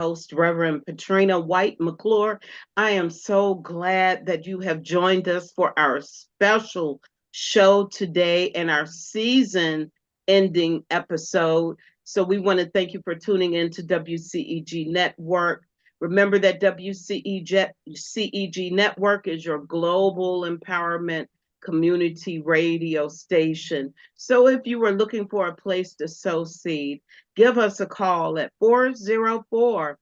host, Reverend Patrina White McClure. I am so glad that you have joined us for our special show today and our season ending episode. So we want to thank you for tuning in to WCEG Network. Remember that WCEG Network is your global empowerment community radio station. So if you were looking for a place to sow seed, give us a call at 404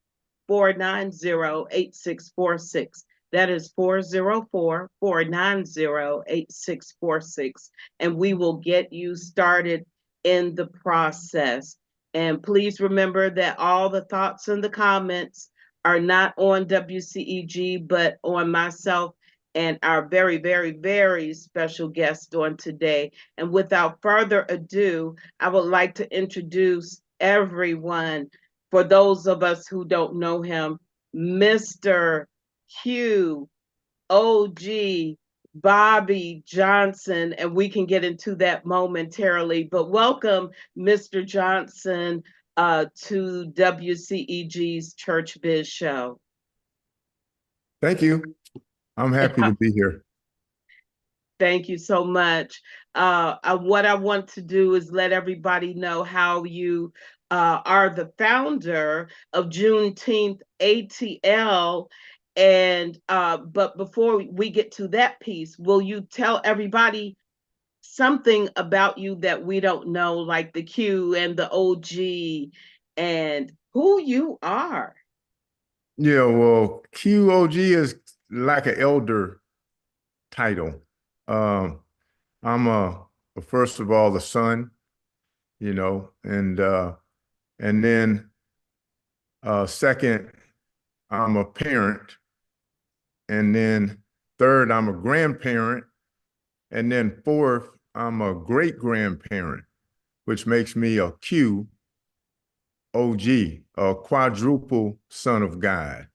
490 8646. That is 404 490 8646. And we will get you started in the process. And please remember that all the thoughts and the comments are not on WCEG, but on myself and our very, very, very special guest on today. And without further ado, I would like to introduce everyone. For those of us who don't know him, Mr. Q, OG, Bobby Johnson, and we can get into that momentarily. But welcome, Mr. Johnson, to WCEG's Church Biz Show. Thank you. I'm happy to be here. Thank you so much. What I want to do is let everybody know how you are the founder of Juneteenth ATL. And but before we get to that piece, will you tell everybody something about you that we don't know, like the Q and the OG and who you are? Yeah, well, QOG is like an elder title. I'm first of all the son, and then second, I'm a parent, and then third, I'm a grandparent, and then fourth, I'm a great grandparent, which makes me a QOG, a quadruple son of God.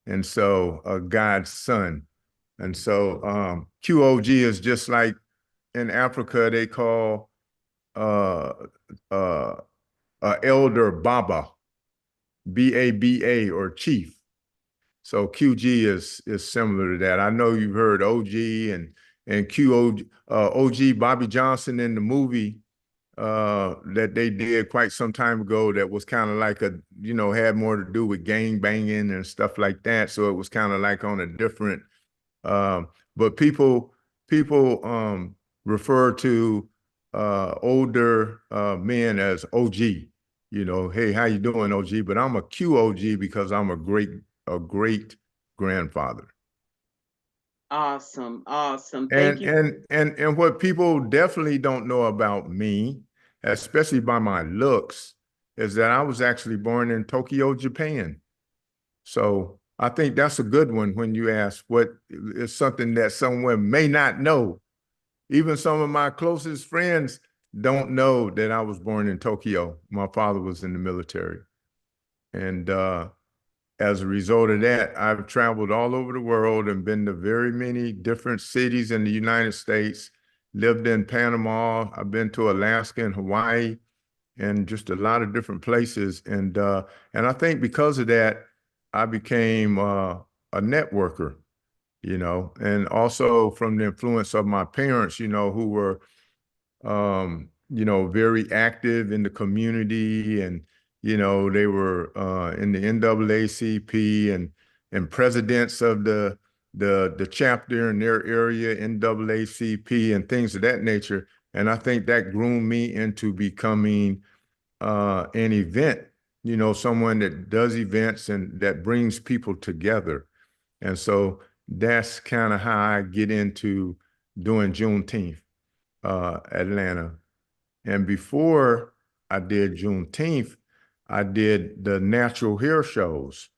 And so God's son. And so QOG is just like in Africa, they call elder Baba, BABA, or chief. So QG is similar to that. I know you've heard OG and QOG, OG Bobby Johnson in the movie that they did quite some time ago that was kind of like had more to do with gang banging and stuff like that. So it was kind of like on a different, but people refer to older men as OG, hey, how you doing, OG? But I'm a QOG because I'm a great grandfather. Awesome. Thank you. And what people definitely don't know about me, especially by my looks, is that I was actually born in Tokyo, Japan. So I think that's a good one when you ask what is something that someone may not know. Even some of my closest friends don't know that I was born in Tokyo. My father was in the military. And as a result of that, I've traveled all over the world and been to very many different cities in the United States, lived in Panama. I've been to Alaska and Hawaii and just a lot of different places. And I think because of that, I became a networker, and also from the influence of my parents, who were, very active in the community, and they were in the NAACP and presidents of the chapter in their area, NAACP, and things of that nature. And I think that groomed me into becoming an event, someone that does events and that brings people together. And so that's kind of how I get into doing Juneteenth Atlanta. And before I did Juneteenth, I did the natural hair shows.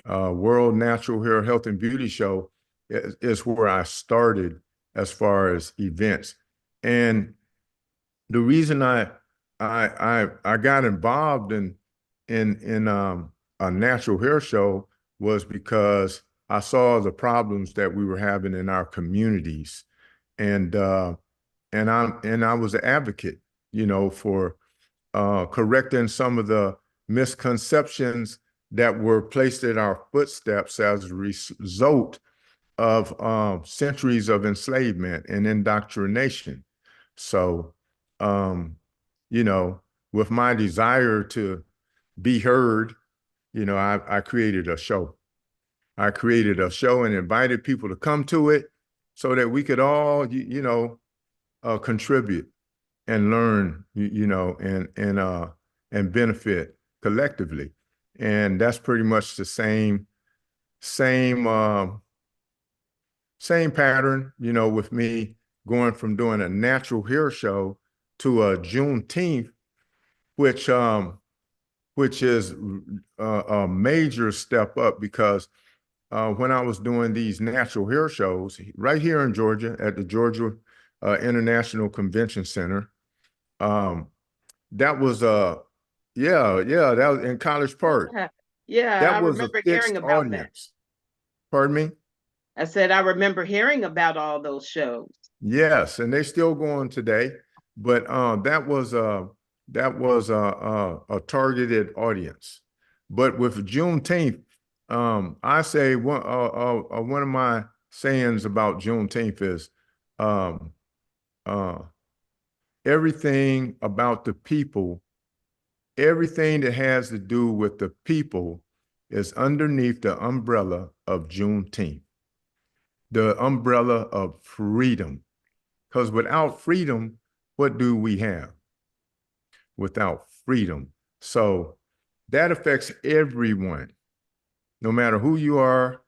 World Natural Hair Health and Beauty Show is where I started as far as events. And the reason I got involved in a natural hair show was because I saw the problems that we were having in our communities, and I was an advocate, for correcting some of the misconceptions that were placed at our footsteps as a result of centuries of enslavement and indoctrination. So, you know, with my desire to be heard, you know, I created a show. I created a show and invited people to come to it so that we could all, contribute and learn, and benefit collectively. And that's pretty much the same, same pattern, with me going from doing a natural hair show to a Juneteenth, which is a major step up because when I was doing these natural hair shows right here in Georgia at the Georgia International Convention Center, um, that was that was in College Park. Yeah, yeah, That I was a remember hearing fixed about that. audience. Pardon me? I said I remember hearing about all those shows. Yes, and they still going today, but that was a targeted audience. But with Juneteenth, I say one of my sayings about Juneteenth is um, uh, everything about the people, everything that has to do with the people is underneath the umbrella of Juneteenth, the umbrella of freedom. Because without freedom, what do we have? Without freedom. So that affects everyone, no matter who you are,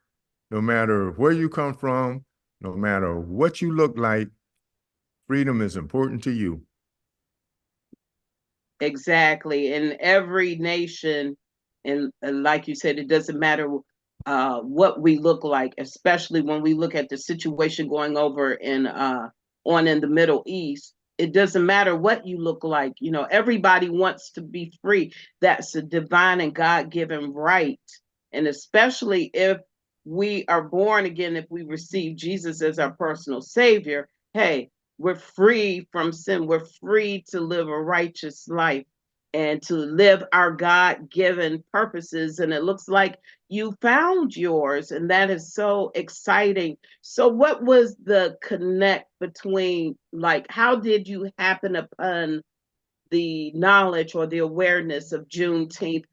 no matter where you come from, no matter what you look like, freedom is important to you. Exactly. In every nation, and like you said, it doesn't matter what we look like, especially when we look at the situation going over in the Middle East. It doesn't matter what you look like. You know, everybody wants to be free. That's a divine and God-given right. And especially if we are born again, if we receive Jesus as our personal savior, hey, we're free from sin. We're free to live a righteous life and to live our God-given purposes. And it looks like you found yours, and that is so exciting. So what was the connect between, like, how did you happen upon the knowledge or the awareness of Juneteenth?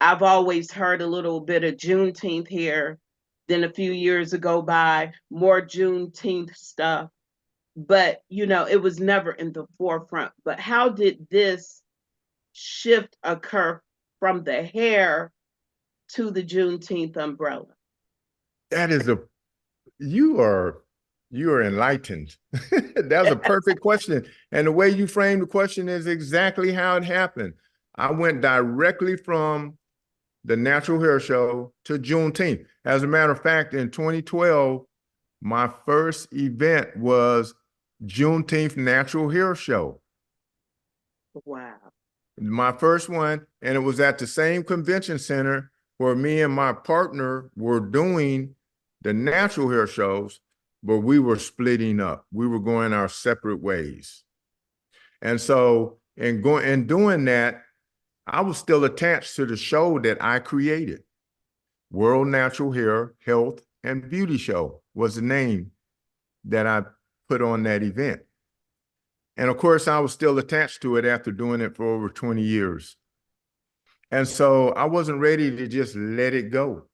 I've always heard a little bit of Juneteenth here. Then a few years ago by more Juneteenth stuff, but it was never in the forefront. But how did this shift occur from the hair to the Juneteenth umbrella? That is you are enlightened. That's a perfect question. And the way you frame the question is exactly how it happened. I went directly from the natural hair show to Juneteenth. As a matter of fact, in 2012, my first event was Juneteenth Natural Hair Show. Wow. My first one, and it was at the same convention center where me and my partner were doing the natural hair shows, but we were splitting up. We were going our separate ways. And so in doing that, I was still attached to the show that I created. World Natural Hair, Health, and Beauty Show was the name that I put on that event. And of course, I was still attached to it after doing it for over 20 years. And so I wasn't ready to just let it go.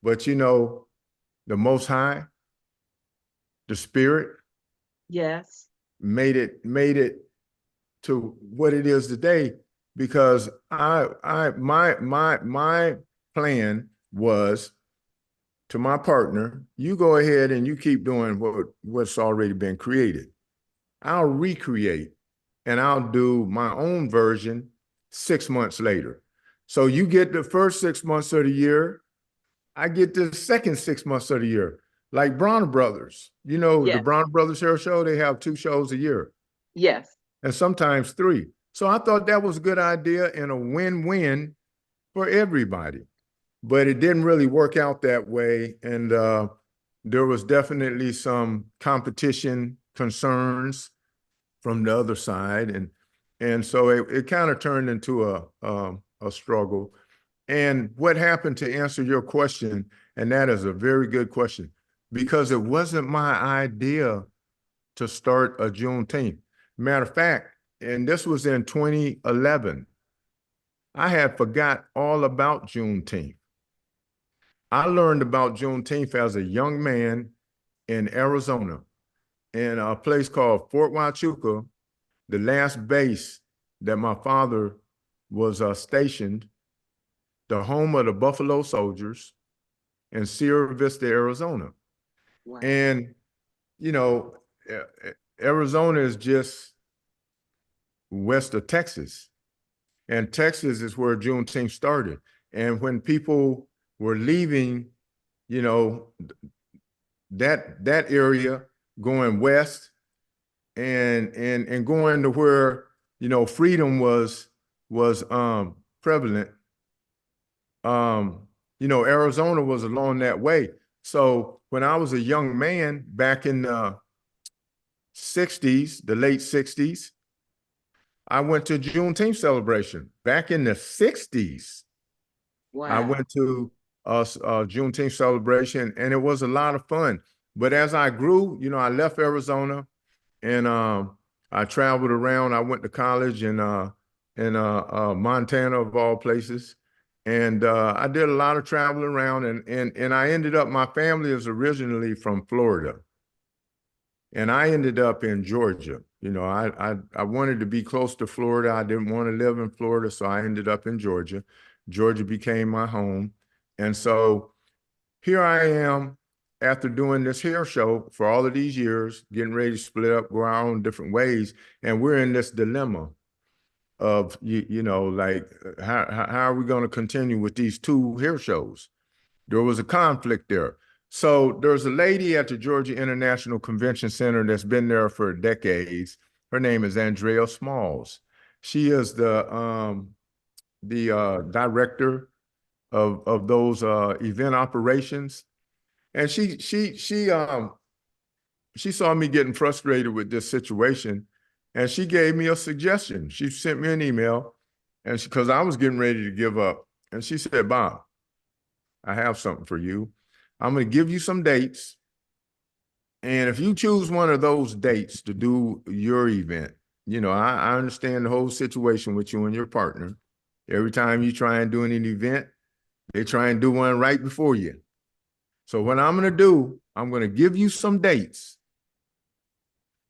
But the Most High, the Spirit, Yes. made it to what it is today, because my plan was to my partner, you go ahead and you keep doing what's already been created. I'll recreate and I'll do my own version 6 months later. So you get the first 6 months of the year, I get the second 6 months of the year. Like Bronner Brothers, the Yes. Bronner Brothers Hair Show, they have 2 shows a year. Yes. And sometimes 3. So I thought that was a good idea and a win-win for everybody. But it didn't really work out that way. And there was definitely some competition concerns from the other side. And so it kind of turned into a struggle. And what happened, to answer your question, and that is a very good question, because it wasn't my idea to start a Juneteenth. Matter of fact, and this was in 2011, I had forgot all about Juneteenth. I learned about Juneteenth as a young man in Arizona in a place called Fort Huachuca, the last base that my father was stationed, the home of the Buffalo Soldiers in Sierra Vista, Arizona. Wow. And, you know, Arizona is just west of Texas. And Texas is where Juneteenth started. And when people were leaving, you know, that area, going west and going to where, you know, freedom was prevalent, you know, Arizona was along that way. So when I was a young man back in the 60s, the late 60s, I went to Juneteenth celebration. Back in the 60s, I Wow. went to a Juneteenth celebration, and it was a lot of fun. But as I grew, you know, I left Arizona, and I traveled around. I went to college in Montana, of all places, and I did a lot of traveling around. And I ended up. My family is originally from Florida, and I ended up in Georgia. You know, I wanted to be close to Florida. I didn't want to live in Florida, so I ended up in Georgia. Georgia became my home, and so here I am after doing this hair show for all of these years, getting ready to split up, go our own different ways, and we're in this dilemma of you know, like how are we going to continue with these two hair shows? There was a conflict there. So there's a lady at the Georgia International Convention Center that's been there for decades. Her name is Andrea Smalls. She is the director of those event operations. And she saw me getting frustrated with this situation, and she gave me a suggestion. She sent me an email, and because I was getting ready to give up, and she said, "Bob, I have something for you. I'm going to give you some dates, and if you choose one of those dates to do your event, you know, I understand the whole situation with you and your partner. Every time you try and do an event, they try and do one right before you. So what I'm going to do, I'm going to give you some dates.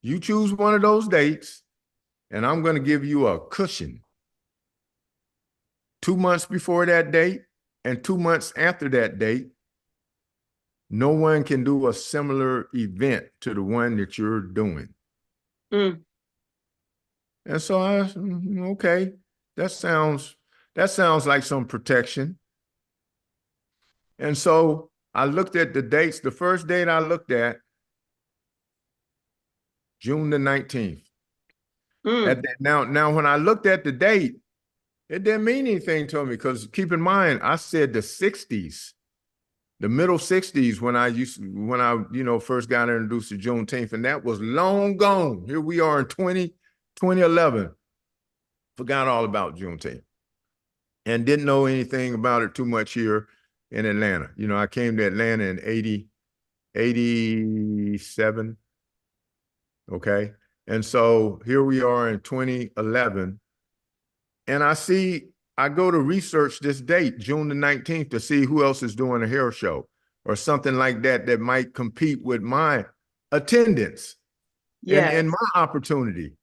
You choose one of those dates, and I'm going to give you a cushion 2 months before that date and 2 months after that date. No one can do a similar event to the one that you're doing." Mm. And so okay, that sounds like some protection. And so I looked at the dates. The first date I looked at, June the 19th. Mm. Now, when I looked at the date, it didn't mean anything to me, because keep in mind, I said the 60s, the middle 60s, when I you know, first got introduced to Juneteenth, and that was long gone. Here we are in 2011, forgot all about Juneteenth and didn't know anything about it too much here in Atlanta. You know, I came to Atlanta in 87. Okay. And so here we are in 2011, and I go to research this date, June the 19th, to see who else is doing a hair show or something like that that might compete with my attendance and Yes. my opportunity.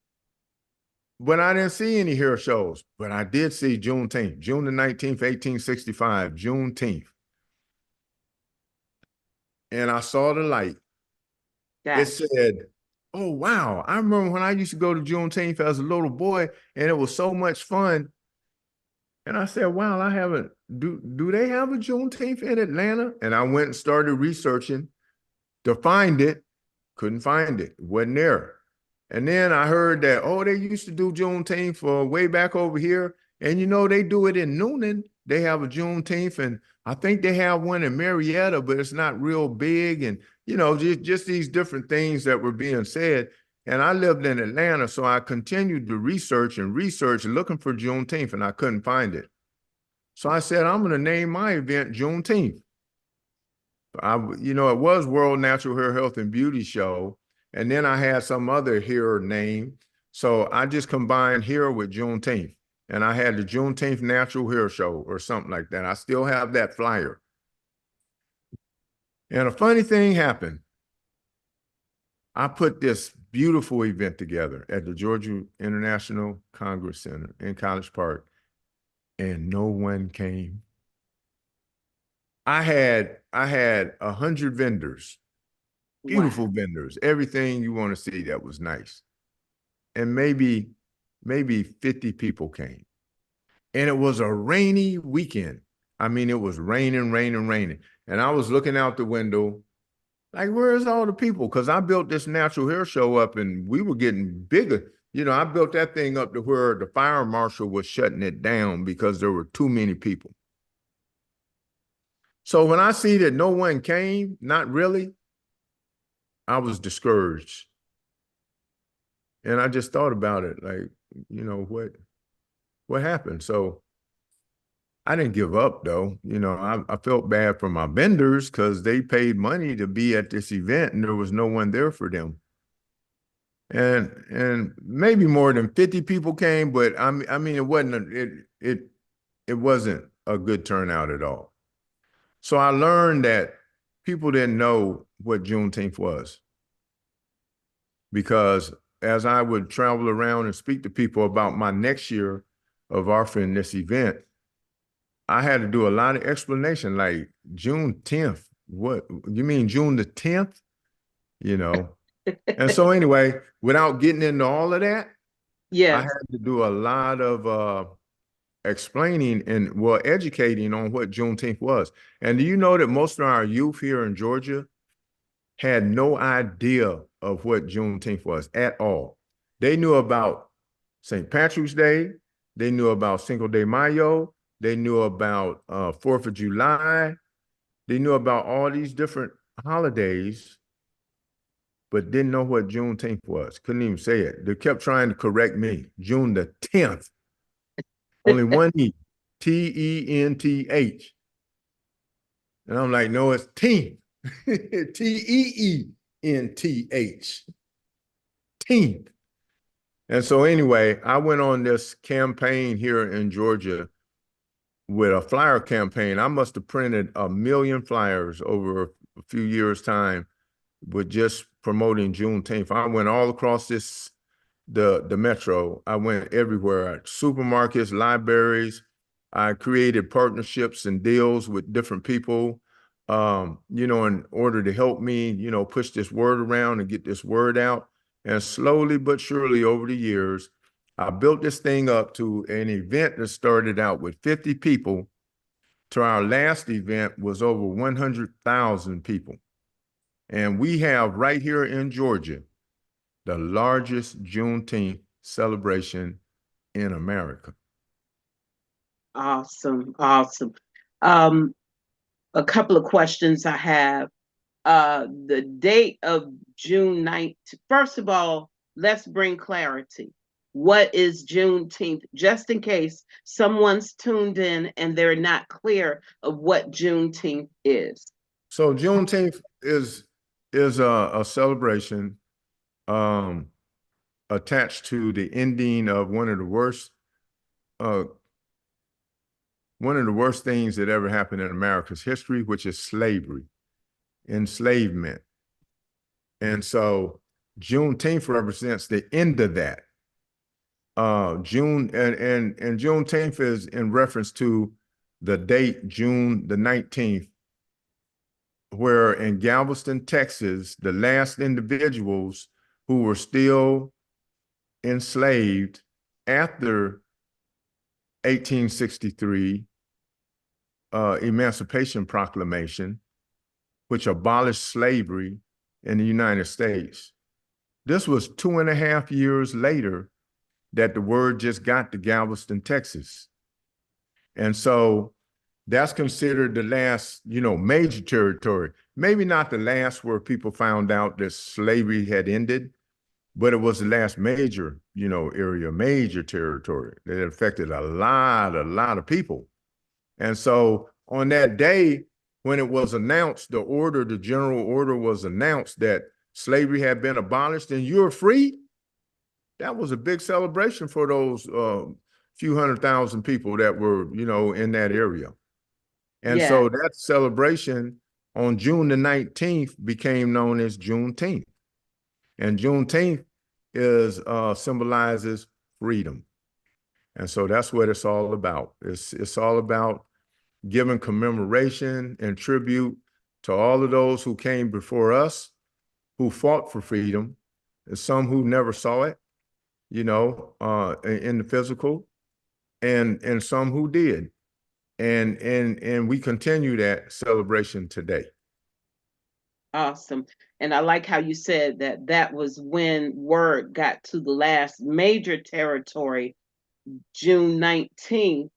But I didn't see any hair shows, but I did see Juneteenth, June the 19th, 1865, Juneteenth. And I saw the light. It Gotcha. said, "Oh, wow. I remember when I used to go to Juneteenth as a little boy, and it was so much fun." And I said, "Wow, I haven't, do they have a Juneteenth in Atlanta?" And I went and started researching to find it. Couldn't find it. It wasn't there. And then I heard that, oh, they used to do Juneteenth for way back over here. And you know, they do it in Noonan. They have a Juneteenth, and I think they have one in Marietta, but it's not real big. And, you know, just these different things that were being said. And I lived in Atlanta, so I continued to research and research looking for Juneteenth, and I couldn't find it. So I said, I'm going to name my event Juneteenth. It was World Natural Hair Health and Beauty Show. And then I had some other hair name. So I just combined hair with Juneteenth. And I had the Juneteenth Natural Hair Show or something like that. I still have that flyer. And a funny thing happened. I put this beautiful event together at the Georgia International Congress Center in College Park, and no one came. I had 100 vendors, beautiful Wow. vendors, everything you want to see that was nice. And maybe 50 people came. And it was a rainy weekend. I mean, it was raining, raining, raining. And I was looking out the window, like, where's all the people? Because I built this natural hair show up and we were getting bigger. I built that thing up to where the fire marshal was shutting it down because there were too many people. So when I see that no one came, not really, I was discouraged. And I just thought about it, like, what happened? So I didn't give up though. I felt bad for my vendors because they paid money to be at this event and there was no one there for them. And maybe more than 50 people came, but I mean it wasn't a good turnout at all. So I learned that people didn't know what Juneteenth was, because as I would travel around and speak to people about my next year of offering this event, I had to do a lot of explanation, like June 10th. What you mean, June the 10th? And so anyway, without getting into all of that, I Yes. had to do a lot of explaining and educating on what Juneteenth was. And do you know that most of our youth here in Georgia had no idea of what Juneteenth was at all? They knew about St. Patrick's Day, they knew about Cinco de Mayo, they knew about 4th of July, they knew about all these different holidays, but didn't know what Juneteenth was. Couldn't even say it. They kept trying to correct me. June the 10th. Only one E. Tenth. And I'm like, no, it's teenth. Teenth. Teenth. And so anyway, I went on this campaign here in Georgia with a flyer campaign. I must have printed 1,000,000 flyers over a few years' time with just promoting Juneteenth. I went all across the metro. I went everywhere, supermarkets, libraries. I created partnerships and deals with different people, in order to help me, push this word around and get this word out. And slowly but surely over the years, I built this thing up to an event that started out with 50 people to our last event was over 100,000 people. And we have right here in Georgia the largest Juneteenth celebration in America. Awesome. Awesome. Um, a couple of questions I have. The date of June 19th. First of all, let's bring clarity. What is Juneteenth? Just in case someone's tuned in and they're not clear of what Juneteenth is. So Juneteenth is a celebration attached to the ending of uh, one of the worst things that ever happened in America's history, which is slavery, enslavement. And so Juneteenth represents the end of that. June and Juneteenth is in reference to the date June the 19th, where in Galveston, Texas, the last individuals who were still enslaved after 1863 Emancipation Proclamation, which abolished slavery in the United States. This was 2.5 years later that the word just got to Galveston, Texas. And so that's considered the last, major territory. Maybe not the last where people found out that slavery had ended, but it was the last major, area, major territory that affected a lot of people. And so on that day, when it was announced, the general order was announced that slavery had been abolished and you're free, that was a big celebration for those few 100,000 people that were, in that area. And Yeah, so that celebration on June the 19th became known as Juneteenth. And Juneteenth symbolizes freedom. And so that's what it's all about. It's all about giving commemoration and tribute to all of those who came before us, who fought for freedom, and some who never saw it, in the physical, and some who did. And we continue that celebration today. awesome. And I like how you said that that was when word got to the last major territory, June 19th,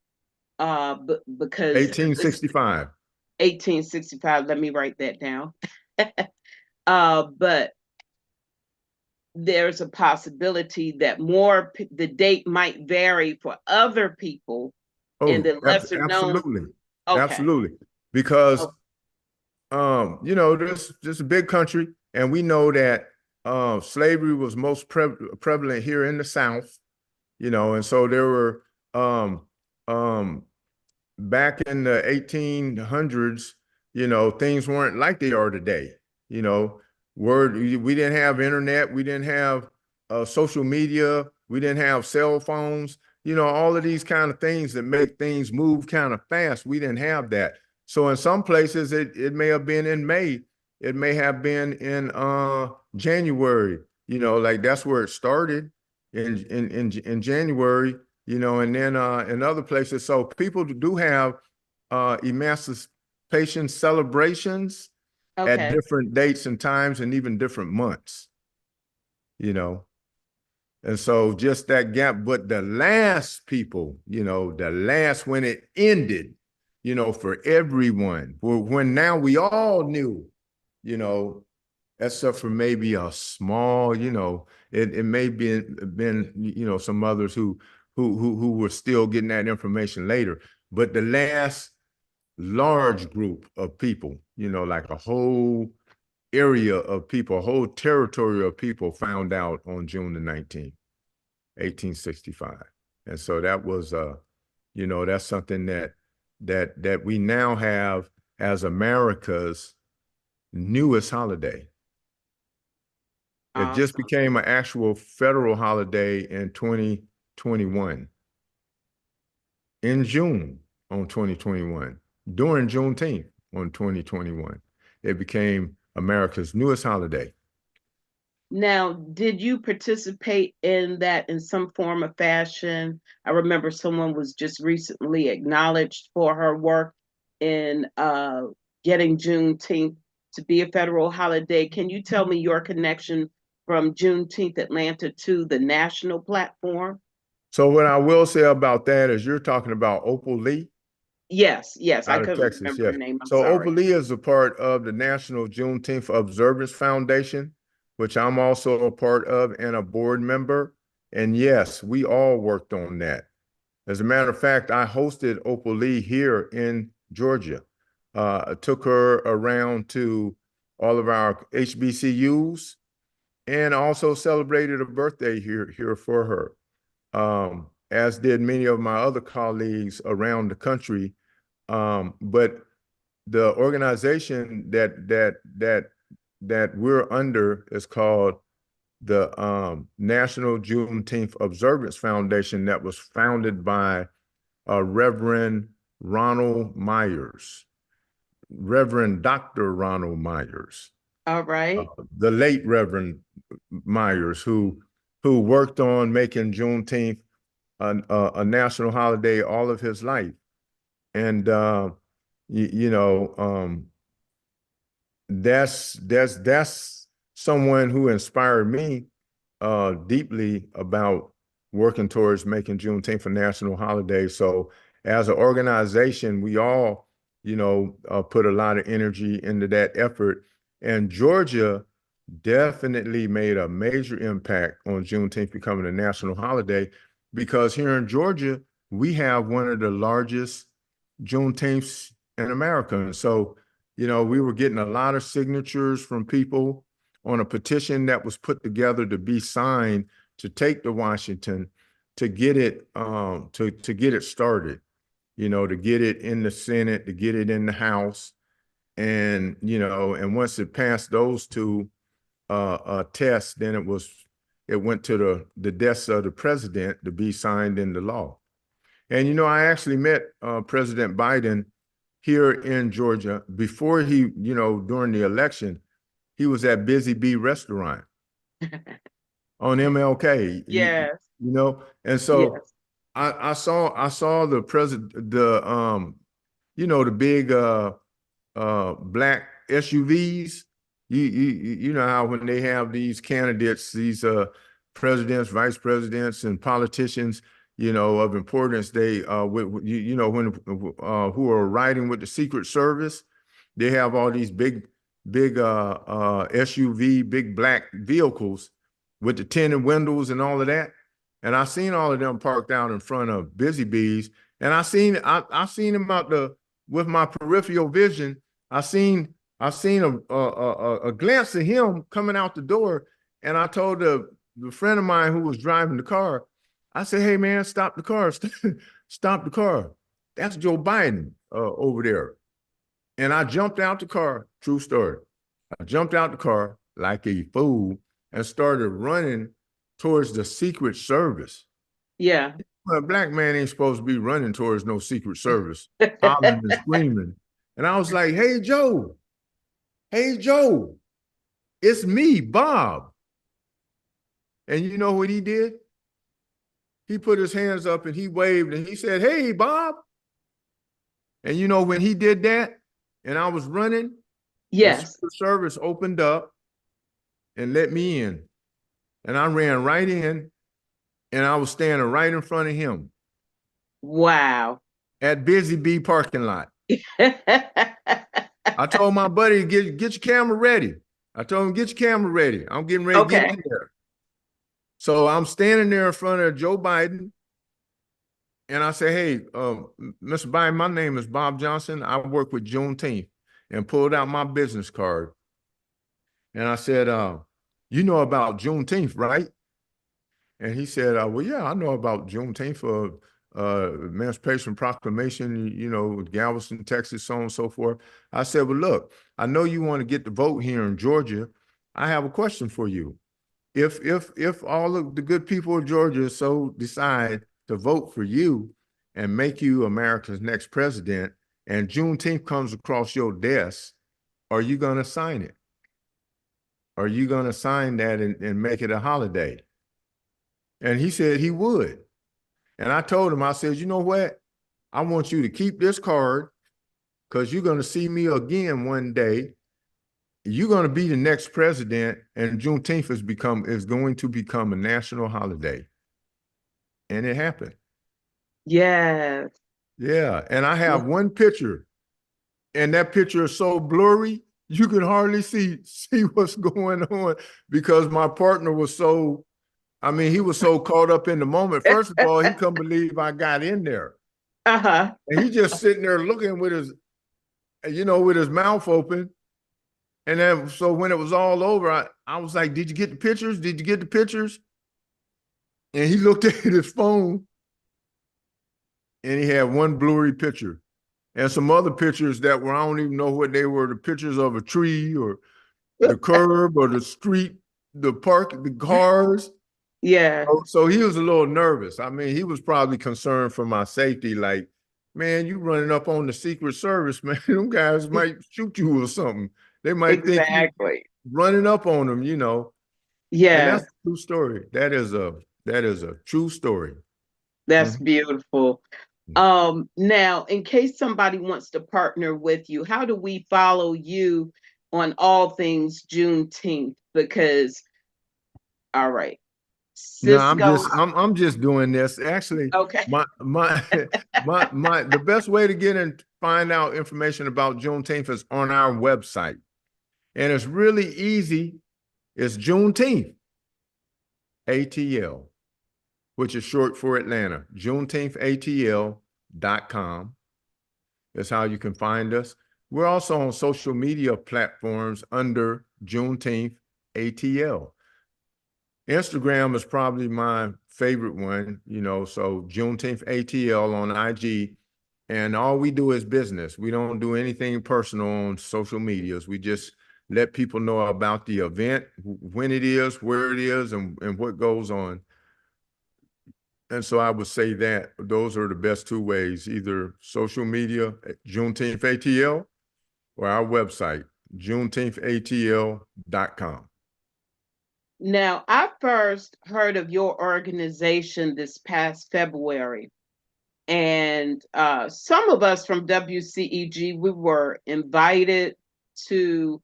because this 1865. 1865, let me write that down. But there's a possibility that the date might vary for other people in Oh, the lesser known. absolutely. Okay. Absolutely. Because Oh, this is a big country, and we know that slavery was most prevalent here in the South, and so there were um, um, back in the 1800s, things weren't like they are today. You know, we didn't have internet, we didn't have social media, we didn't have cell phones, all of these kind of things that make things move kind of fast. We didn't have that. So in some places, it may have been in May, it may have been in January. Like that's where it started in January, and then in other places. So people do have emancipation celebrations at okay. different dates and times and even different months, you know. And so just that gap, but the last people, the last when it ended, for everyone, when now we all knew, you know, except for maybe a small, it may been some others who were still getting that information later. But the last large group of people, like a whole area of people, a whole territory of people found out on June the 19th, 1865. And so that was that's something that we now have as America's newest holiday. It just Awesome. became an actual federal holiday in 2021, in June on 2021, during Juneteenth on 2021. It became America's newest holiday. Now, did you participate in that in some form or fashion? I remember someone was just recently acknowledged for her work in getting Juneteenth to be a federal holiday. Can you tell me your connection from Juneteenth Atlanta to the national platform? So what I will say about that is you're talking about Opal Lee Yes, yes, I out of couldn't Texas, remember her yes. name. I'm So sorry. Opal Lee is a part of the National Juneteenth Observance Foundation, which I'm also a part of and a board member. And yes, we all worked on that. As a matter of fact, I hosted Opal Lee here in Georgia. I took her around to all of our HBCUs and also celebrated a birthday here for her, as did many of my other colleagues around the country. But the organization that we're under is called the National Juneteenth Observance Foundation, that was founded by Reverend Ronald Myers, Reverend Dr. Ronald Myers, All right. the late Reverend Myers, who worked on making Juneteenth a national holiday all of his life. And you, you know, that's someone who inspired me deeply about working towards making Juneteenth a national holiday. So as an organization, we all, put a lot of energy into that effort. And Georgia definitely made a major impact on Juneteenth becoming a national holiday, because here in Georgia, we have one of the largest Juneteenth in America. And so, we were getting a lot of signatures from people on a petition that was put together to be signed to take to Washington to get it to get it started, to get it in the Senate, to get it in the House. And, and once it passed those two tests, then it went to the desk of the president to be signed into law. And, I actually met President Biden here in Georgia before during the election. He was at Busy Bee Restaurant on MLK, Yes. and so Yes. I saw the president, the big black SUVs. You know how when they have these candidates, these presidents, vice presidents, and politicians, of importance, they when who are riding with the Secret Service, they have all these big SUV, big black vehicles with the tinted windows and all of that. And I seen all of them parked out in front of Busy Bees, and I seen them out with my peripheral vision. I seen a glance of him coming out the door, and I told the friend of mine who was driving the car, I said, "Hey man, stop the car, stop the car. That's Joe Biden over there." And I jumped out the car. True story. I jumped out the car like a fool and started running towards the Secret Service. Yeah. Well, a black man ain't supposed to be running towards no Secret Service, hollering and screaming. And I was like, hey, Joe, it's me, Bob. And you know what he did? He put his hands up and he waved and he said, hey, Bob. And when he did that and I was running, Yes. the Secret Service opened up and let me in. And I ran right in and I was standing right in front of him. Wow. At Busy Bee parking lot. I told my buddy, get your camera ready. I told him, get your camera ready. I'm getting ready to get in there. So I'm standing there in front of Joe Biden. And I say, hey, Mr. Biden, my name is Bob Johnson. I work with Juneteenth, and pulled out my business card. And I said, you know about Juneteenth, right? And he said, well, yeah, I know about Juneteenth for Emancipation Proclamation, Galveston, Texas, so on and so forth. I said, well, look, I know you want to get the vote here in Georgia. I have a question for you. If all of the good people of Georgia so decide to vote for you and make you America's next president, and Juneteenth comes across your desk, are you going to sign it? Are you going to sign that and make it a holiday? And he said he would. And I told him, I said, you know what? I want you to keep this card because you're going to see me again one day. You're going to be the next president, and Juneteenth is going to become a national holiday. And it happened. Yes. Yeah. And I have one picture, and that picture is so blurry, you can hardly see what's going on because my partner was he was so caught up in the moment. First of all, he couldn't believe I got in there. Uh-huh. And he just sitting there looking with his mouth open. And then, so when it was all over, I was like, did you get the pictures? Did you get the pictures? And he looked at his phone and he had one blurry picture and some other pictures that were, I don't even know what they were, the pictures of a tree or the curb or the street, the park, the cars. Yeah. So he was a little nervous. He was probably concerned for my safety. Like, man, you running up on the Secret Service, man. Them guys might shoot you or something. They might think you running up on them, Yeah. And that's a true story. That is a true story. That's beautiful. Now, in case somebody wants to partner with you, how do we follow you on all things Juneteenth? Because, all right. No, Cisco. I'm just doing this. Actually, Okay. the best way to get and find out information about Juneteenth is on our website. And it's really easy. It's Juneteenth ATL, which is short for Atlanta, JuneteenthATL.com. is how you can find us. We're also on social media platforms under Juneteenth ATL. Instagram is probably my favorite one, so Juneteenth ATL on IG. And all we do is business. We don't do anything personal on social medias. We just let people know about the event, when it is, where it is, and what goes on. And so I would say that those are the best two ways, either social media, Juneteenth ATL, or our website, juneteenthatl.com. Now, I first heard of your organization this past February, and some of us from WCEG, we were invited to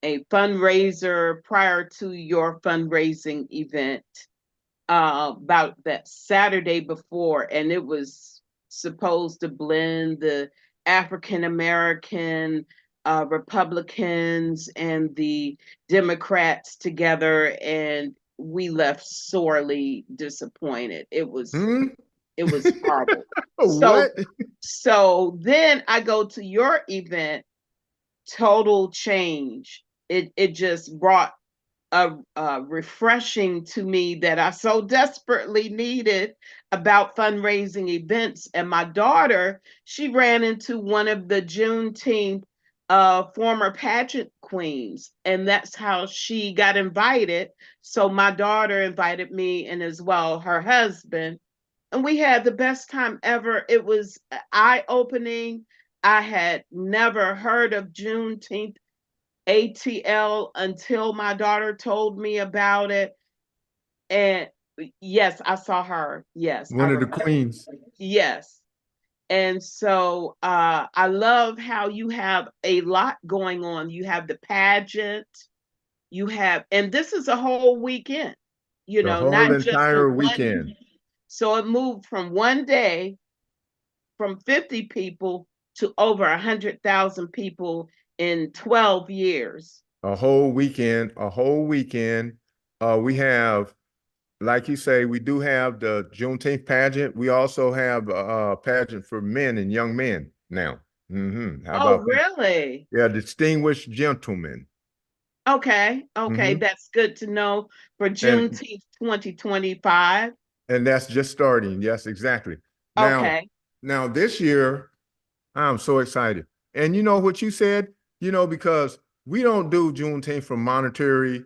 a fundraiser prior to your fundraising event about that Saturday before, and it was supposed to blend the African American Republicans and the Democrats together, and we left sorely disappointed. It was horrible. So What? so then I go to your event, Total Change. It just brought refreshing to me that I so desperately needed about fundraising events. And my daughter, she ran into one of the Juneteenth former pageant queens, and that's how she got invited. So my daughter invited me and as well her husband, and we had the best time ever. It was eye-opening. I had never heard of Juneteenth ATL until my daughter told me about it. And yes, I saw her. Yes, I One of the remember. queens. Yes. And so I love how you have a lot going on. You have the pageant, and this is a whole weekend, The whole not just a entire one. weekend. So it moved from one day from 50 people to over 100,000 people in 12 years. A whole weekend, a whole weekend. We have, like you say, we do have the Juneteenth pageant. We also have a pageant for men and young men now. How Oh, about that? really? Yeah, distinguished gentlemen. Okay, okay, hmm that's good to know for And Juneteenth 2025. and that's just starting. Yes, exactly. Now, Okay, now this year, I'm so excited. And you know what you said? Because we don't do Juneteenth for monetary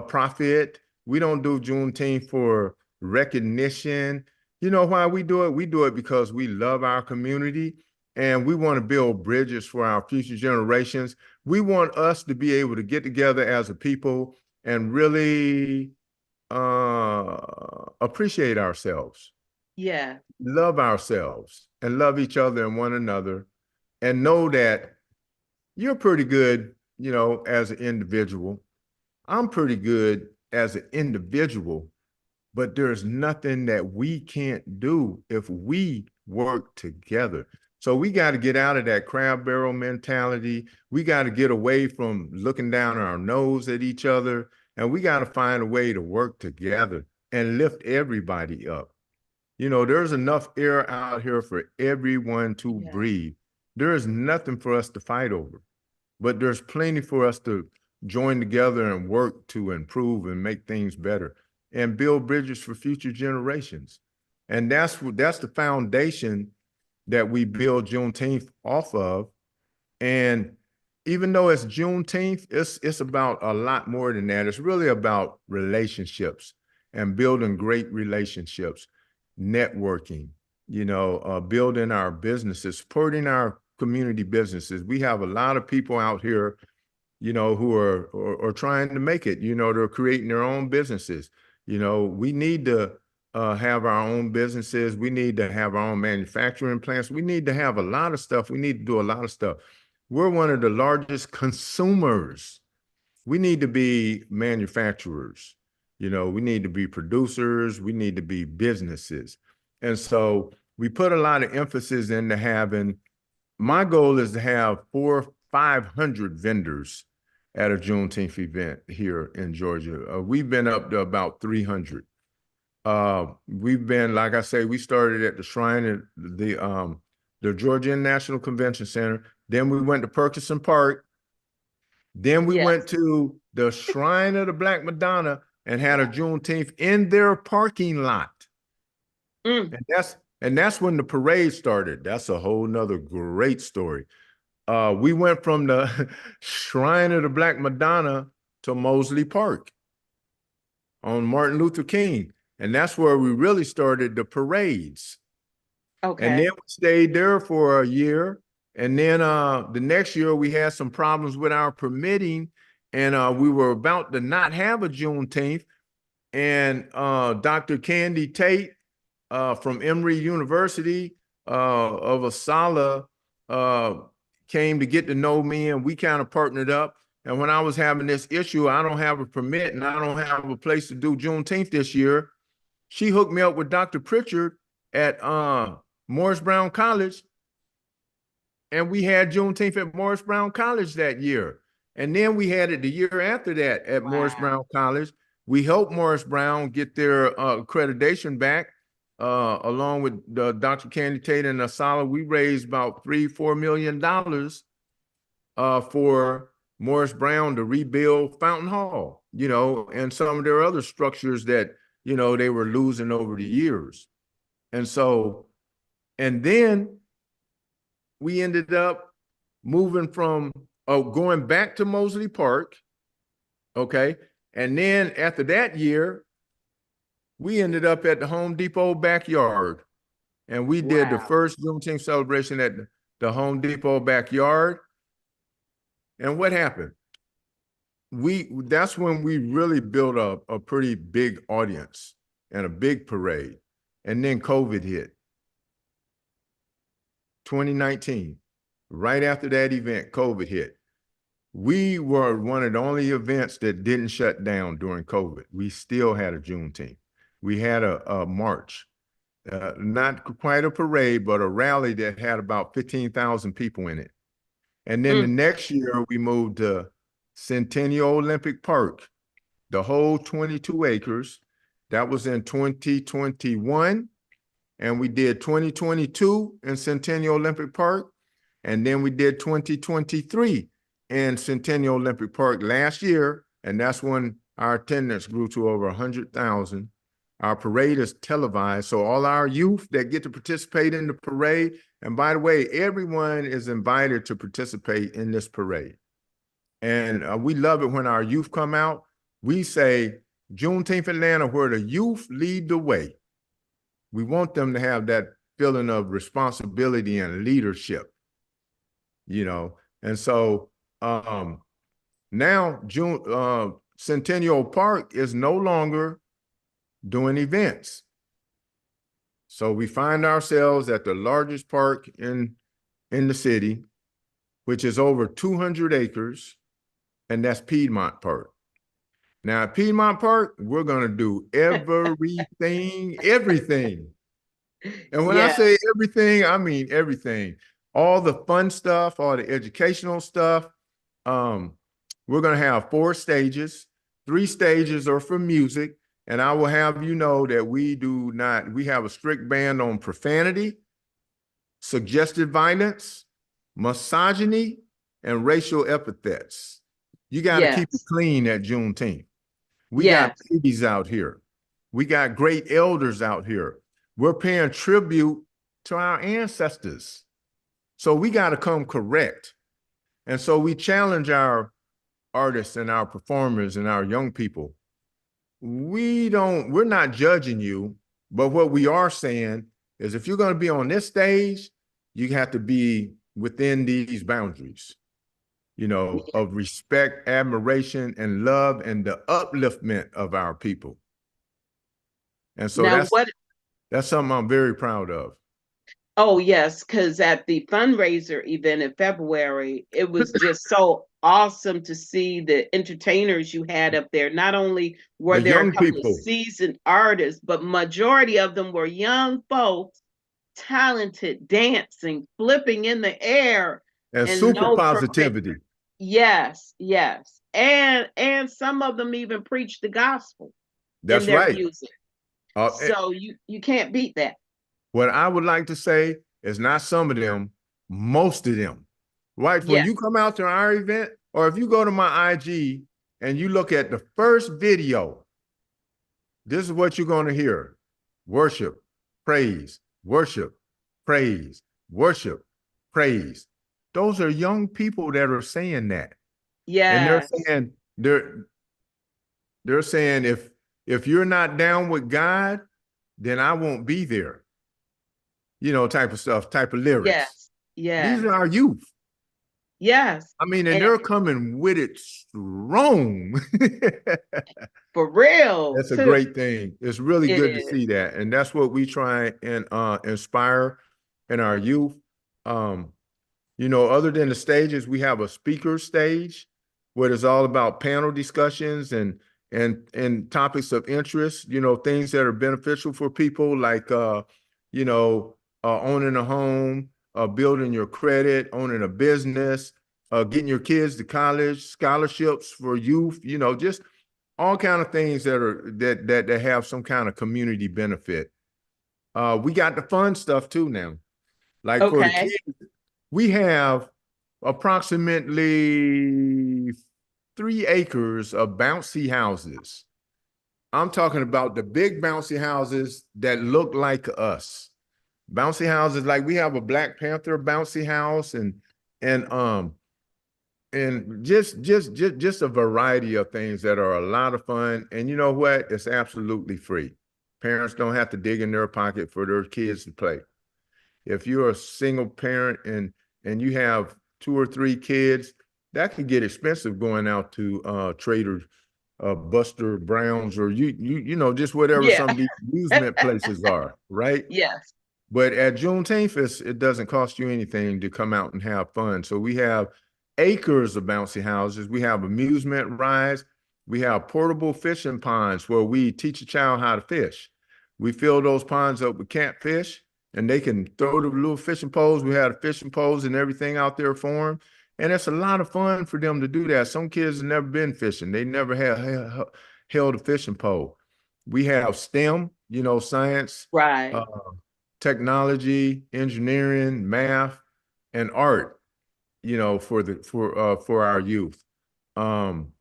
profit. We don't do Juneteenth for recognition. You know why we do it? We do it because we love our community and we want to build bridges for our future generations. We want us to be able to get together as a people and really appreciate ourselves, yeah, love ourselves, and love each other and one another, and know that you're pretty good, as an individual. I'm pretty good as an individual, but there's nothing that we can't do if we work together. So we got to get out of that crab barrel mentality. We got to get away from looking down our nose at each other, and we got to find a way to work together and lift everybody up. There's enough air out here for everyone to yeah, breathe. There is nothing for us to fight over, but there's plenty for us to join together and work to improve and make things better and build bridges for future generations. And that's the foundation that we build Juneteenth off of. And even though it's Juneteenth, it's about a lot more than that. It's really about relationships and building great relationships, networking, building our businesses, supporting our community businesses. We have a lot of people out here, who are trying to make it. They're creating their own businesses. We need to have our own businesses. We need to have our own manufacturing plants. We need to have a lot of stuff. We need to do a lot of stuff. We're one of the largest consumers. We need to be manufacturers. We need to be producers. We need to be businesses. And so we put a lot of emphasis into having, my goal is to have 500 vendors at a Juneteenth event here in Georgia. We've been up to about 300. We've been, like I say, we started at the shrine at the Georgia International Convention Center. Then we went to Purchasing Park. Then we Yes. went to the Shrine of the Black Madonna and had a Juneteenth in their parking lot. Mm. And that's when the parade started. That's a whole nother great story. We went from the Shrine of the Black Madonna to Mosley Park on Martin Luther King. And that's where we really started the parades. Okay. And then we stayed there for a year. And then the next year we had some problems with our permitting, and we were about to not have a Juneteenth. And Dr. Candy Tate from Emory University of Asala came to get to know me, and we kind of partnered up. And when I was having this issue, I don't have a permit and I don't have a place to do Juneteenth this year, she hooked me up with Dr. Pritchard at Morris Brown College, and we had Juneteenth at Morris Brown College that year. And then we had it the year after that at Morris Brown College. We helped Morris Brown get their accreditation back, along with Dr. Candy Tate and Asala. We raised about $3-4 million for Morris Brown to rebuild Fountain Hall, and some of their other structures that, they were losing over the years. And then we ended up moving from going back to Mosley Park. Okay. And then after that year, we ended up at the Home Depot backyard, and we did the first Juneteenth celebration at the Home Depot backyard. And what happened? That's when we really built up a pretty big audience and a big parade. And then COVID hit. 2019, right after that event, COVID hit. We were one of the only events that didn't shut down during COVID. We still had a Juneteenth. We had a march, not quite a parade, but a rally that had about 15,000 people in it. And then the next year we moved to Centennial Olympic Park, the whole 22 acres. That was in 2021. And we did 2022 in Centennial Olympic Park. And then we did 2023 in Centennial Olympic Park last year. And that's when our attendance grew to over 100,000. Our parade is televised. So all our youth that get to participate in the parade, and by the way, everyone is invited to participate in this parade. And we love it when our youth come out. We say, Juneteenth Atlanta, where the youth lead the way. We want them to have that feeling of responsibility and leadership, And so now Centennial Park is no longer doing events. So we find ourselves at the largest park in the city, which is over 200 acres, and that's Piedmont Park. Now, at Piedmont Park, we're going to do everything. And when I say everything, I mean everything. All the fun stuff, all the educational stuff. We're going to have 4 stages. 3 stages are for music. And I will have you know that we have a strict ban on profanity, suggestive violence, misogyny, and racial epithets. You got to keep it clean at Juneteenth. We got babies out here. We got great elders out here. We're paying tribute to our ancestors. So we got to come correct. And so we challenge our artists and our performers and our young people. We're not judging you, but what we are saying is if you're going to be on this stage, you have to be within these boundaries, of respect, admiration, and love, and the upliftment of our people. And so that's something I'm very proud of. Oh, yes, because at the fundraiser event in February, it was just so awesome to see the entertainers you had up there. Not only were there a couple of seasoned artists, but majority of them were young folks, talented, dancing, flipping in the air. And super positivity. Yes. And some of them even preached the gospel in their music. So you can't beat that. What I would like to say It's not some of them, most of them. Right? When Yeah. you come out to our event, or if you go to my IG and you look at the first video, this is what you're going to hear: worship, praise, worship, praise, worship, praise. Those are young people that are saying that. And Yes. they're they're saying if you're not down with God, then I won't be there. Type of stuff, type of lyrics. Yes. These Yes. are our youth. Yes. I mean, and And they're coming with it strong. for real, That's a too. great thing. It's really It good to is. see that. And that's what we try and inspire in our youth. Um, other than the stages, we have a speaker stage where it's all about panel discussions and topics of interest, things that are beneficial for people like owning a home, building your credit, owning a business, getting your kids to college, scholarships for youth, just all kind of things that have some kind of community benefit. We got the fun stuff too now. Like for the Okay. kids, we have approximately 3 acres of bouncy houses. I'm talking about the big bouncy houses that look like us. Bouncy houses, like we have a Black Panther bouncy house and um and just a variety of things that are a lot of fun. And you know what? It's absolutely free. Parents don't have to dig in their pocket for their kids to play. If you're a single parent and you have 2 or 3 kids, that can get expensive going out to Trader Buster Brown's, or just whatever Yeah. some of these amusement places are, right? Yes. But at Juneteenth, it doesn't cost you anything to come out and have fun. So we have acres of bouncy houses. We have amusement rides. We have portable fishing ponds where we teach a child how to fish. We fill those ponds up with catfish, and they can throw the little fishing poles. We have the fishing poles and everything out there for them. And it's a lot of fun for them to do that. Some kids have never been fishing. They never held a fishing pole. We have STEM, science, Right. technology, engineering, math, and art, for our youth. Um,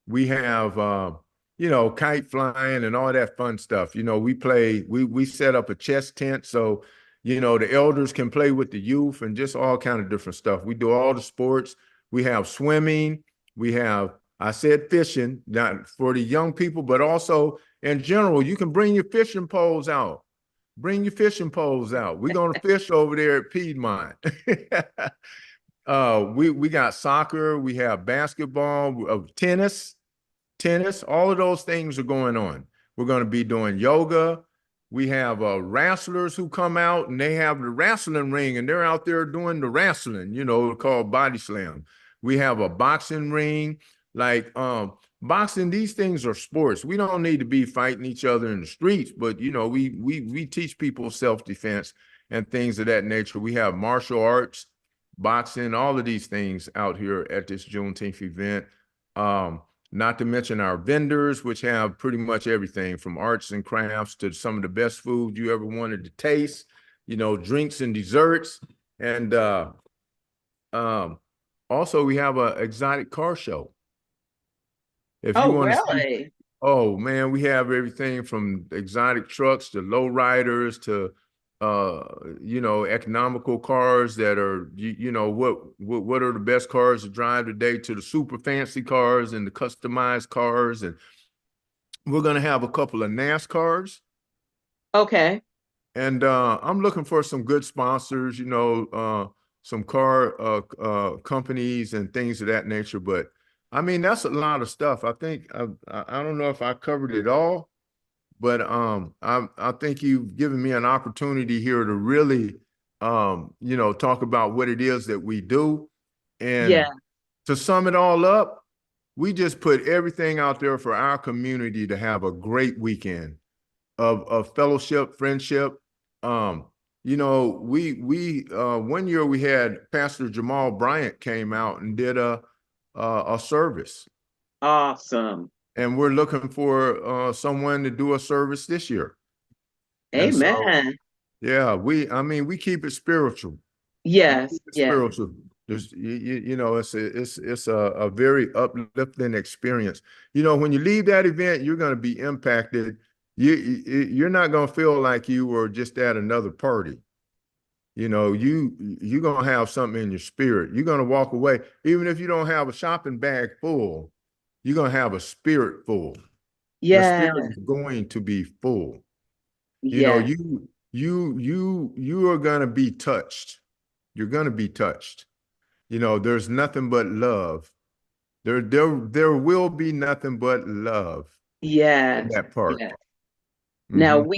we have kite flying and all that fun stuff. We set up a chess tent so the elders can play with the youth and just all kind of different stuff. We do all the sports. We have swimming. We have, I said, fishing, not for the young people, but also in general. You can bring your fishing poles out. Bring your fishing poles out. We're gonna fish over there at Piedmont. We got soccer, we have basketball, tennis, all of those things are going on. We're going to be doing yoga. We have wrestlers who come out and they have the wrestling ring and they're out there doing the wrestling, called body slam. We have a boxing ring. Like boxing, these things are sports. We don't need to be fighting each other in the streets, but we teach people self-defense and things of that nature. We have martial arts, boxing, all of these things out here at this Juneteenth event. Not to mention our vendors, which have pretty much everything from arts and crafts to some of the best food you ever wanted to taste, drinks and desserts. And also we have an exotic car show. If you Oh, want to see, really? oh man, we have everything from exotic trucks to lowriders to economical cars that are what are the best cars to drive today, to the super fancy cars and the customized cars. And we're gonna have a couple of NASCARs. Okay. And I'm looking for some good sponsors, some car companies and things of that nature. But I mean, that's a lot of stuff. I think I don't know if I covered it all, but I think you've given me an opportunity here to really talk about what it is that we do. Yeah. And to sum it all up, we just put everything out there for our community to have a great weekend of fellowship, friendship. We one year we had Pastor Jamal Bryant came out and did a service, Awesome. and we're looking for someone to do a service this year. And so Amen. Yeah, I mean, we keep it spiritual. We keep Yes, it yes, spiritual. There's, you know, it's a very uplifting experience. You know, when you leave that event, you're going to be impacted. You're not going to feel like you were just at another party. You know, you're going to have something in your spirit. You're going to walk away, even if you don't have a shopping bag full, you're going to have a spirit full. Your yes, spirit is going to be full. You know, yes, you are going to be touched. You're going to be touched. You know, there's nothing but love. There will be nothing but love in yes, that park. yes. Now Hmm.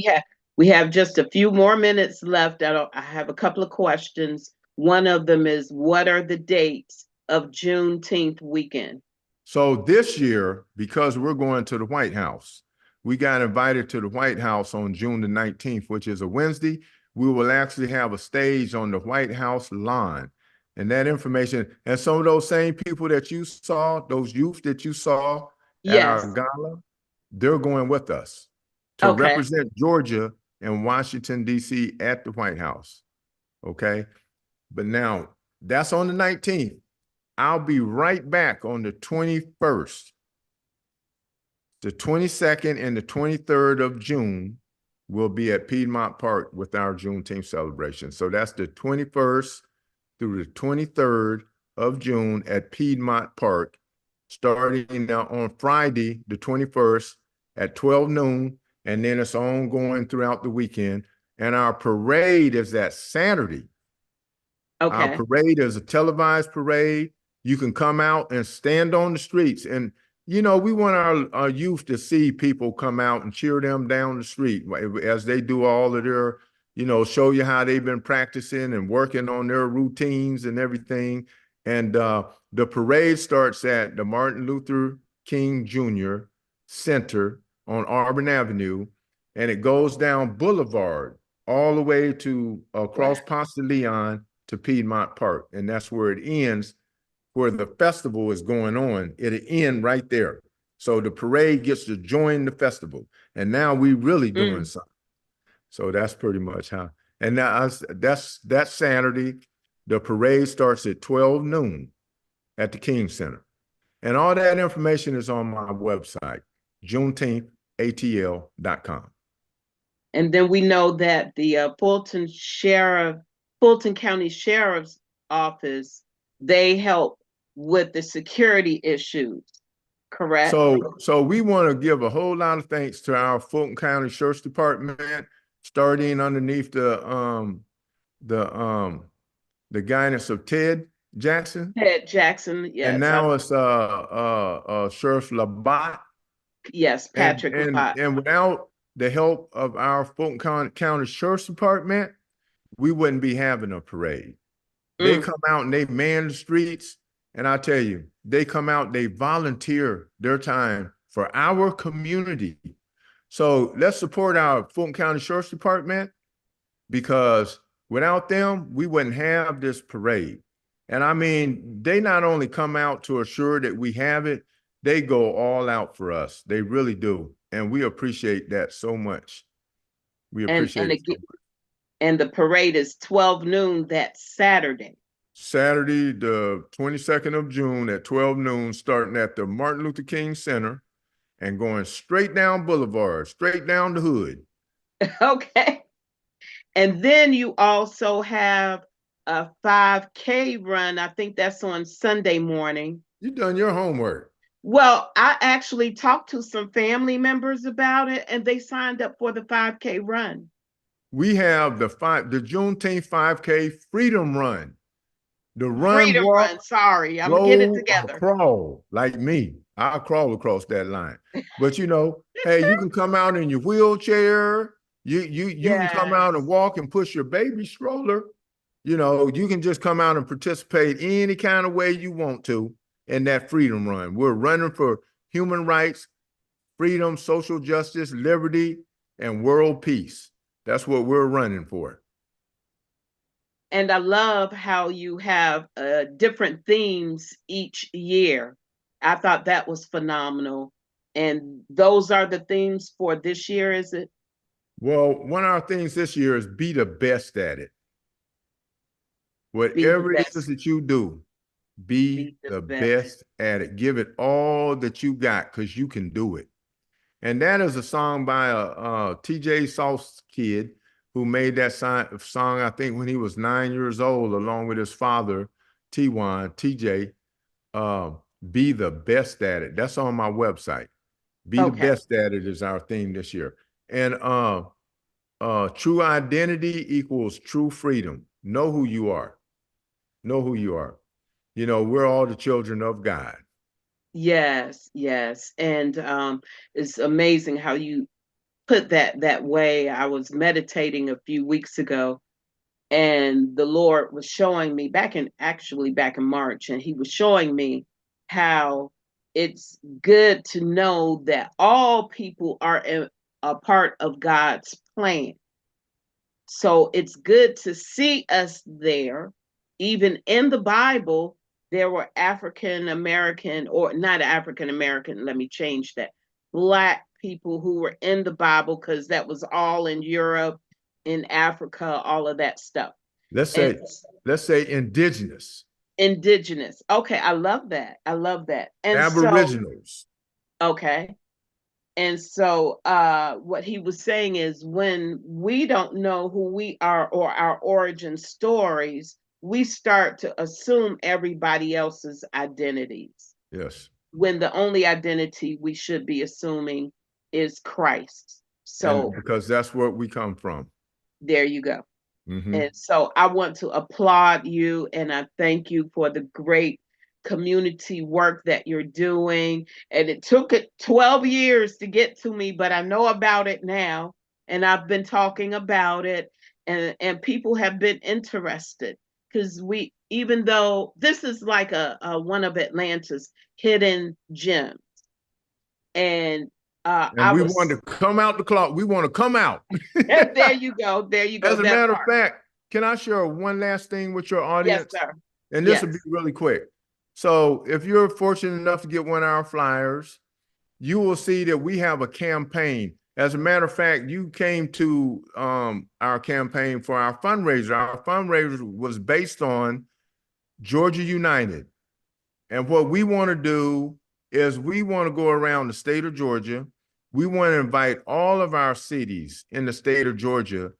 we have just a few more minutes left. I have a couple of questions. One of them is, what are the dates of Juneteenth weekend? So this year, because we're going to the White House, we got invited to the White House on June the 19th, which is a Wednesday. We will actually have a stage on the White House lawn. And that information, and some of those same people that you saw, those youth that you saw at our Yes. gala, they're going with us to Okay. represent Georgia and Washington, D.C. at the White House. Okay. But now that's on the 19th. I'll be right back on the 21st. The 22nd and the 23rd of June will be at Piedmont Park with our Juneteenth celebration. So that's the 21st through the 23rd of June at Piedmont Park, starting now on Friday, the 21st at 12 noon, and then it's ongoing throughout the weekend. And our parade is that Saturday. Our Okay. parade is a televised parade. You can come out and stand on the streets. And, you know, we want our youth to see people come out and cheer them down the street as they do all of their, you know, show you how they've been practicing and working on their routines and everything. And the parade starts at the Martin Luther King Jr. Center on Auburn Avenue, and it goes down Boulevard all the way to Wow. across Ponce de Leon to Piedmont Park. And that's where it ends, where the festival is going on. It'll end right there. So the parade gets to join the festival. And now we really doing Mm. something. So that's pretty much how. And that's Saturday. The parade starts at 12 noon at the King Center. And all that information is on my website, juneteenthatl.com. And then we know that the Fulton County Sheriff's Office, they help with the security issues, correct? So we want to give a whole lot of thanks to our Fulton County Sheriff's Department, starting underneath the um the guidance of Ted Jackson, Ted Jackson, and yes. now it's Sheriff Labat, Yes, and Patrick White. without the help of our Fulton County Sheriff's Department, we wouldn't be having a parade. They Mm. come out and they man the streets. And I tell you, they come out, they volunteer their time for our community. So let's support our Fulton County Sheriff's Department, because without them, we wouldn't have this parade. And I mean, they not only come out to assure that we have it, they go all out for us. They really do. And we appreciate that so much. We And appreciate and it so again, much. and the parade is 12 noon that Saturday. Saturday, the 22nd of June at 12 noon, starting at the Martin Luther King Center and going straight down Boulevard, straight down the hood. Okay. And then you also have a 5K run. I think that's on Sunday morning. You done your homework. Well, I actually talked to some family members about it and they signed up for the 5K run. We have the Juneteenth 5K Freedom Run. The run, Freedom walk, run. Sorry, I'm gonna get it roll, or together. crawl like me. I'll crawl across that line. But you know, hey, you can come out in your wheelchair. You can come out and Yes. walk and push your baby stroller. You know, you can just come out and participate any kind of way you want to in that freedom run. We're running for human rights, freedom, social justice, liberty, and world peace. That's what we're running for. And I love how you have different themes each year. I thought that was phenomenal. And those are the themes for this year, is it? Well, one of our things this year is be the best at it. Be the Whatever it is best. that you do, be Be the the best. best at it. Give it all that you got because you can do it. And that is a song by a TJ Sauce kid who made that song, I think, when he was 9 years old, along with his father, T1, TJ. Uh, be the best at it. That's on my website. Be the Okay. best at it is our theme this year. And true identity equals true freedom. Know who you are. Know who you are. You know, we're all the children of God. Yes, yes. And it's amazing how you put that way. I was meditating a few weeks ago, and the Lord was showing me back in March, and he was showing me how it's good to know that all people are a part of God's plan. So it's good to see us there. Even in the Bible, there were African American, or not African American, let me change that, Black people who were in the Bible, because that was all in Europe, in Africa, all of that stuff. Let's And say, let's say indigenous, indigenous. Okay, I love that. I love that. And so, aboriginals. okay. And so what he was saying is when we don't know who we are or our origin stories, we start to assume everybody else's identities, Yes. when the only identity we should be assuming is Christ. And So because that's where we come from. there you go. Mm-hmm. And so I want to applaud you, and I thank you for the great community work that you're doing. And it took it 12 years to get to me, but I know about it now, and I've been talking about it, and people have been interested, because we, even though this is like a one of Atlanta's hidden gems, and And I we want to was come out the clock. We want to come out. there you go, there you go, As a that matter of part. fact, can I share one last thing with your Yes, audience? sir. And this will be Yes. really quick. So, if you're fortunate enough to get one of our flyers, you will see that we have a campaign. As a matter of fact, you came to our campaign for our fundraiser. Our fundraiser was based on Georgia United. And what we want to do is we want to go around the state of Georgia. We want to invite all of our cities in the state of Georgia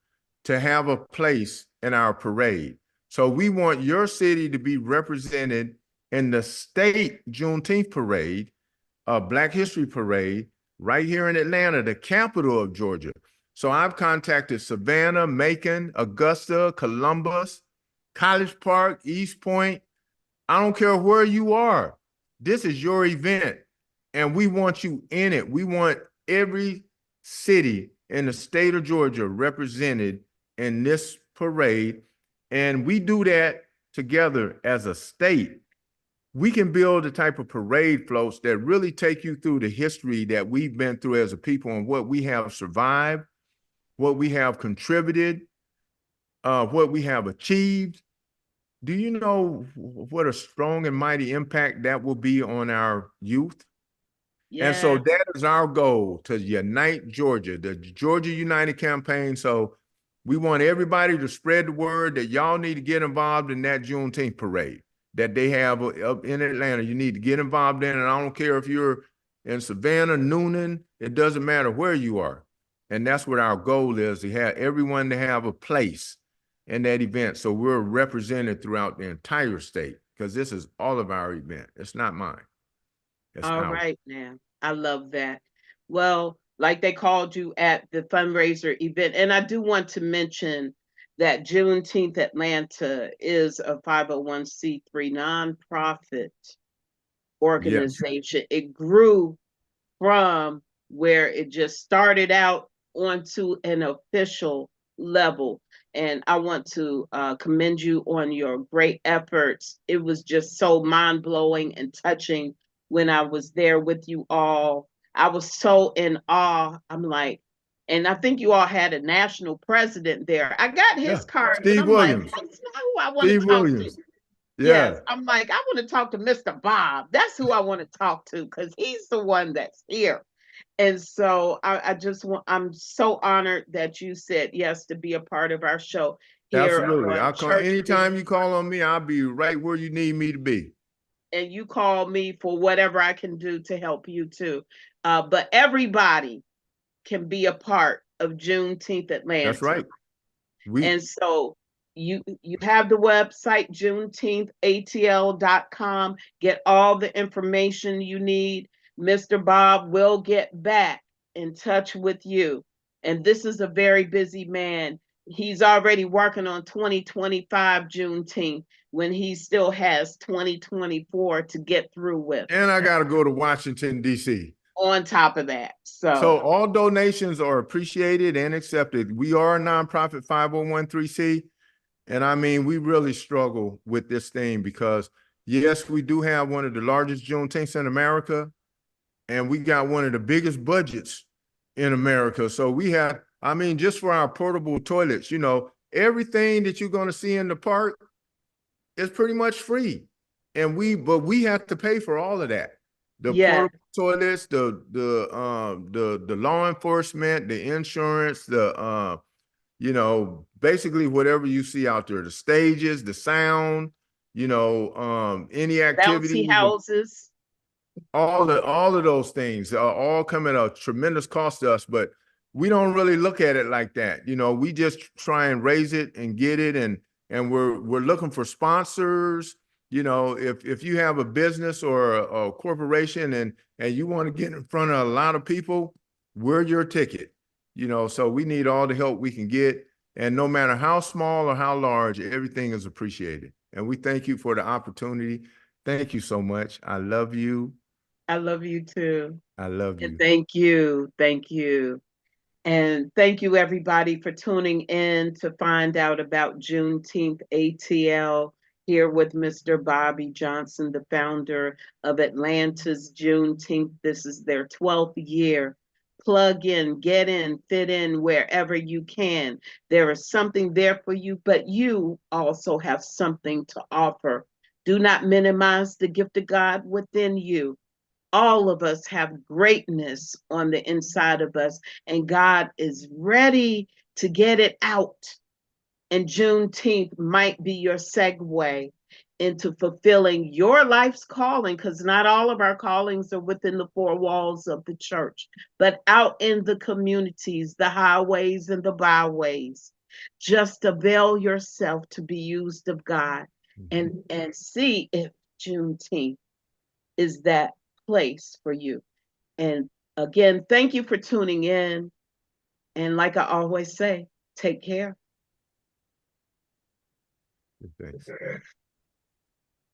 to have a place in our parade. So we want your city to be represented in the state Juneteenth parade, Black History Parade, right here in Atlanta, the capital of Georgia. So I've contacted Savannah, Macon, Augusta, Columbus, College Park, East Point. I don't care where you are. This is your event, and we want you in it. We want every city in the state of Georgia represented in this parade, and we do that together as a state. We can build the type of parade floats that really take you through the history that we've been through as a people and what we have survived, what we have contributed, what we have achieved. Do you know what a strong and mighty impact that will be on our youth? And so Yeah. that is our goal, to unite Georgia, the Georgia United campaign. So we want everybody to spread the word that y'all need to get involved in that Juneteenth parade that they have up in Atlanta. You need to get involved in it. I don't care if you're in Savannah, Noonan, it doesn't matter where you are. And that's what our goal is, to have everyone to have a place in that event. So we're represented throughout the entire state, because this is all of our event. It's not mine. It's All ours. right, now. I love that. Well, like they called you at the fundraiser event. And I do want to mention that Juneteenth Atlanta is a 501c3 nonprofit Yes. organization. It grew from where it just started out onto an official level. And I want to commend you on your great efforts. It was just so mind blowing and touching when I was there with you all. I was so in awe. I'm like, and I think you all had a national president there. I got Yeah. his card, but Steve I'm like, Williams. that's not who I want to Steve talk to. Williams. Yes, Yeah. I'm like, I want to talk to Mr. Bob. That's who I want to talk to, because he's the one that's here. And so I just want, I'm so honored that you said yes to be a part of our show here Absolutely. on I'll call Church anytime you call on me, I'll be right where you need me to be. and you call me for whatever I can do to help you too. But everybody can be a part of Juneteenth That's Atlanta. right. We And so you have the website juneteenthatl.com. Get all the information you need. Mr. Bob will get back in touch with you. And this is a very busy man. He's already working on 2025 Juneteenth when he still has 2024 to get through with and I got to go to Washington, D.C. on top of that. So So, all donations are appreciated and accepted. We are a nonprofit 501(c)(3), and I mean, we really struggle with this thing because yes, we do have one of the largest Juneteenths in America, and we got one of the biggest budgets in America. So we have, I mean, just for our portable toilets, everything that you're going to see in the park is pretty much free. But we have to pay for all of that. The yeah, portable toilets, the law enforcement, the insurance, basically whatever you see out there, the stages, the sound, any bouncy activities, houses. all of those things all come at a tremendous cost to us, but we don't really look at it like that. We just try and raise it and get it, and we're looking for sponsors. If you have a business or a corporation and you want to get in front of a lot of people, we're your ticket. So we need all the help we can get, and no matter how small or how large, everything is appreciated. And we thank you for the opportunity. Thank you so much. I love you. I love you too. I love And you. thank you. Thank you. And thank you, everybody, for tuning in to find out about Juneteenth ATL here with Mr. Bobby Johnson, the founder of Atlanta's Juneteenth. This is their 12th year. Plug in, get in, fit in wherever you can. There is something there for you, but you also have something to offer. Do not minimize the gift of God within you. All of us have greatness on the inside of us, and God is ready to get it out. And Juneteenth might be your segue into fulfilling your life's calling, because not all of our callings are within the four walls of the church, but out in the communities, the highways and the byways. Just avail yourself to be used of God, and see if Juneteenth is that place for you. And again, thank you for tuning in. And like I always say, take care. Thanks.